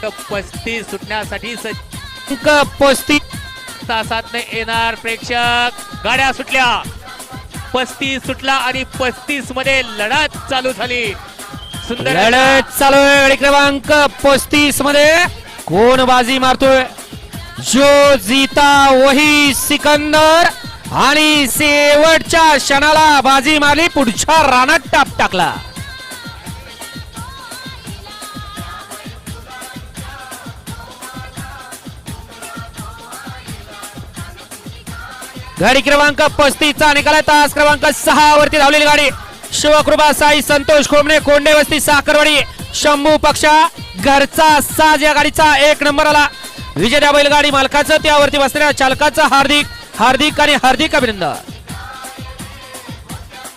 35 सुटण्यासाठी अंक 35 तासात येणार प्रेक्षक. गाड्या सुटल्या, 35 सुटला आणि 35 मध्ये लढत चालू झाली. सुंदर लढत चालू आहे. गाडी क्रमांक 35 मध्ये कोण बाजी मारतोय? जो जीता वही सिकंदर आणि शेवटच्या क्षणाला बाजी मारली, पुढच्या रानात टाप टाकला. गाडी क्रमांक 35 चा निकाल तास क्रमांक 6 वरती धावलेली गाडी शिवकृपा साई संतोष खोमणे कोंडे वस्ती साखरवाडी शंभू पक्षा घरचा साज या गाडीचा 1 नंबर आला. विजेत्या बैलगाडी मालकाचं त्यावरती बसलेल्या चालकाचं हार्दिक हार्दिक आणि हार्दिक अभिनंदन.